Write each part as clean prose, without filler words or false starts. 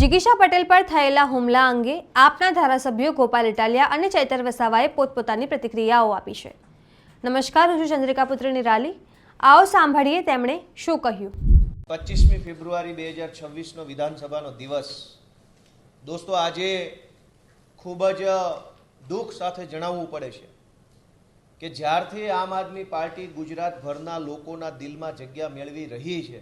જિગીશા પટેલ પર થયેલા હુમલા અંગે આપના ધારાસભ્યો ગોપાલ ઇટાલિયા અને ચૈતર વસાવાએ પોતપોતાની પ્રતિક્રિયાઓ આપી છે। નમસ્કાર, હું છું ચંદ્રિકા પુત્ર નિરાલી। આવો સાંભળીએ તેમણે શું કહ્યું। 25મી ફેબ્રુઆરી 2026 નો વિધાનસભાનો દિવસ। દોસ્તો, આજે ખૂબ જ દુઃખ સાથે જણાવવું પડે છે કે જ્યારથી આમ આદમી પાર્ટી ગુજરાતભરના લોકોના દિલમાં જગ્યા મેળવી રહી છે,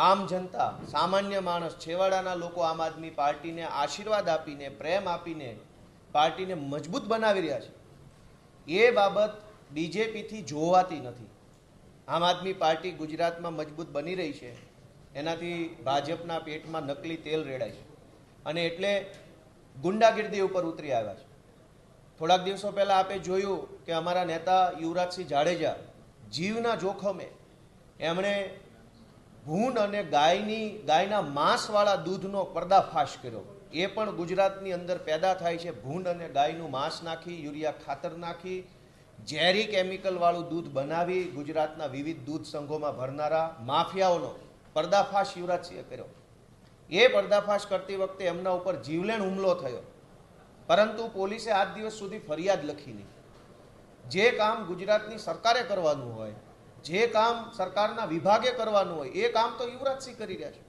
આમ જનતા, સામાન્ય માણસ, છેવાડાના લોકો આમ આદમી પાર્ટીને આશીર્વાદ આપીને, પ્રેમ આપીને પાર્ટીને મજબૂત બનાવી રહ્યા છે, એ બાબત બીજેપીથી જોવાતી નથી। આમ આદમી પાર્ટી ગુજરાતમાં મજબૂત બની રહી છે, એનાથી ભાજપના પેટમાં નકલી તેલ રેડાય છે અને એટલે ગુંડાગીર્દી ઉપર ઉતરી આવ્યા છે। થોડાક દિવસો પહેલાં આપે જોયું કે અમારા નેતા યુવરાજસિંહ જાડેજા જીવના જોખમે એમણે ભૂંડ અને ગાયના માંસવાળા દૂધનો પર્દાફાશ કર્યો। એ પણ ગુજરાતની અંદર પેદા થાય છે। ભૂંડ અને ગાયનું માંસ નાખી, યુરિયા ખાતર નાખી, ઝેરી કેમિકલવાળું દૂધ બનાવી ગુજરાતના વિવિધ દૂધ સંઘોમાં ભરનારા માફિયાઓનો પર્દાફાશ યુવરાજસિંહે કર્યો। એ પર્દાફાશ કરતી વખતે એમના ઉપર જીવલેણ હુમલો થયો, પરંતુ પોલીસે આજ દિવસ સુધી ફરિયાદ લખી નહીં। જે કામ ગુજરાતની સરકારે કરવાનું હોય, જે કામ સરકારના વિભાગે કરવાનું હોય, એ કામ તો યુવરાજસિંહ કરી રહ્યા છે।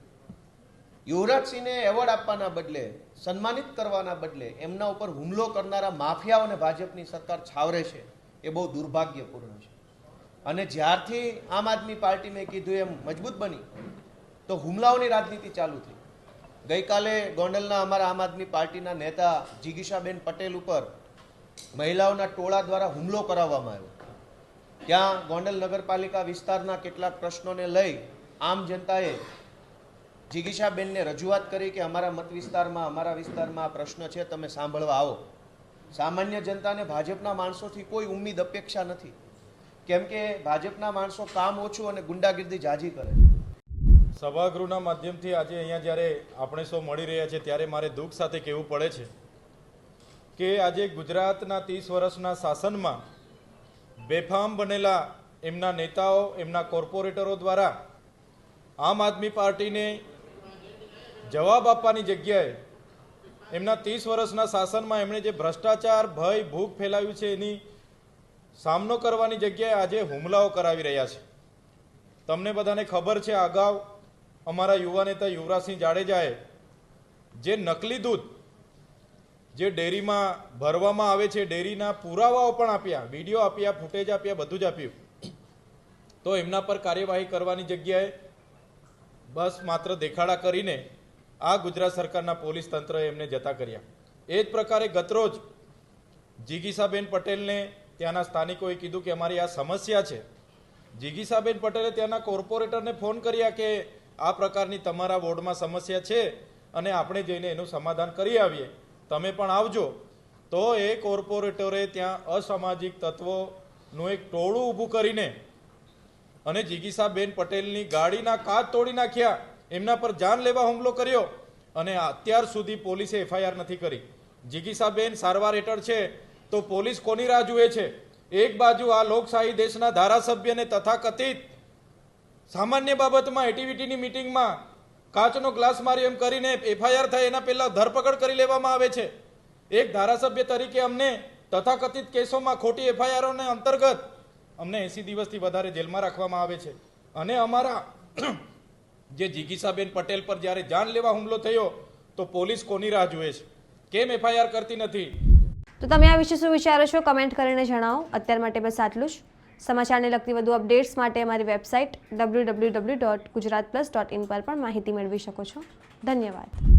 યુવરાજસિંહને એવોર્ડ આપવાના બદલે, સન્માનિત કરવાના બદલે એમના ઉપર હુમલો કરનારા માફિયાઓને ભાજપની સરકાર છાવરે છે, એ બહુ દુર્ભાગ્યપૂર્ણ છે। અને જ્યારથી આમ આદમી પાર્ટી, મેં કીધું એમ, મજબૂત બની તો હુમલાઓની રાજનીતિ ચાલુ થઈ। ગઈકાલે ગોંડલના અમારા આમ આદમી પાર્ટીના નેતા જિગીશાબેન પટેલ ઉપર મહિલાઓના ટોળા દ્વારા હુમલો કરાવવામાં આવ્યો। ત્યાં ગોંડલ નગરપાલિકા વિસ્તારના કેટલાક પ્રશ્નોને લઈ આમ જનતાએ જિગીશાબેનને રજૂઆત કરી કે અમારા મત વિસ્તારમાં, અમારા વિસ્તારમાં આ પ્રશ્ન છે, તમે સાંભળવા આવો। સામાન્ય જનતાને ભાજપના માણસોથી કોઈ ઉમ્મીદ, અપેક્ષા નથી, કેમ કે ભાજપના માણસો કામ ઓછું અને ગુંડાગીર્દી જાજી કરે। સભાગૃહના માધ્યમથી આજે અહીંયા જ્યારે આપણે સૌ મળી રહ્યા છે, ત્યારે મારે દુઃખ સાથે કહેવું પડે છે કે આજે ગુજરાતના 30 વર્ષના શાસનમાં બેફામ બનેલા એમના નેતાઓ, એમના કોર્પોરેટરો દ્વારા આમ આદમી પાર્ટીને જવાબ આપવાની જગ્યાએ એમના 30 વર્ષના શાસનમાં એમણે જે ભ્રષ્ટાચાર, ભય, ભૂખ ફેલાવ્યું છે, એની સામનો કરવાની જગ્યાએ આજે હુમલાઓ કરાવી રહ્યા છે। તમને બધાને ખબર છે, અગાઉ અમારા યુવા નેતા યુવરાજસિંહ જાડેજાએ જે નકલી દૂધ જે ડેરીમાં ભરવામાં આવે છે, ડેરીના પુરાવાઓ પણ આપ્યા, વિડીયો આપ્યા, ફૂટેજ આપ્યા, બધું જ આપ્યું, તો એમના પર કાર્યવાહી કરવાની જગ્યાએ બસ માત્ર દેખાડા કરીને આ ગુજરાત સરકારના પોલીસ તંત્રએ એમને જતા કર્યા। એ જ પ્રકારે ગતરોજ જિગીશાબેન પટેલને ત્યાંના સ્થાનિકોએ કીધું કે અમારી આ સમસ્યા છે। જિગીશાબેન પટેલે ત્યાંના કોર્પોરેટરને ફોન કર્યા કે આ પ્રકારની તમારા વોર્ડમાં સમસ્યા છે અને આપણે જઈને એનું સમાધાન કરી આવીએ, તમે પણ આવજો। તો એ કોર્પોરેટરે ત્યાં અસામાજિક તત્વોનું એક ટોળું ઊભું કરીને અને જિગીશાબેન પટેલની ગાડીના કાચ તોડી નાખ્યા, એમના પર જાનલેવા હુમલો કર્યો અને અત્યાર સુધી પોલીસે એફઆઈઆર નથી કરી। જિગીશાબેન સારવાર હેઠળ છે, તો પોલીસ કોની રાહ જુએ છે? એક બાજુ આ લોકશાહી દેશના ધારાસભ્યને તથાકથિત સામાન્ય બાબતમાં એટીવીટીની મિટિંગમાં કાચનો ગ્લાસ માર્યો એમ કરીને એફઆઈઆર થાય એના પહેલાં ધરપકડ કરી લેવામાં આવે છે। એક ધારાસભ્ય તરીકે અમને તથાકથિત કેસોમાં ખોટી એફઆઈઆરોને અંતર્ગત અમને 80 દિવસથી વધારે જેલમાં રાખવામાં આવે છે। અને અમારા જે જિગીશાબેન પટેલ પર જ્યારે જાનલેવા હુમલો થયો તો પોલીસ કોની રાહ જુએ છે? કેમ એફઆઈઆર કરતી નથી? તો તમે આ વિશે શું વિચારો છો? કમેન્ટ કરીને જણાવો। અત્યાર માટે બસ આટલું જ। સમાચારને લગતી વધુ અપડેટ્સ માટે અમારી વેબસાઇટ www.gujaratplus.in પર પણ માહિતી મેળવી શકો છો। ધન્યવાદ।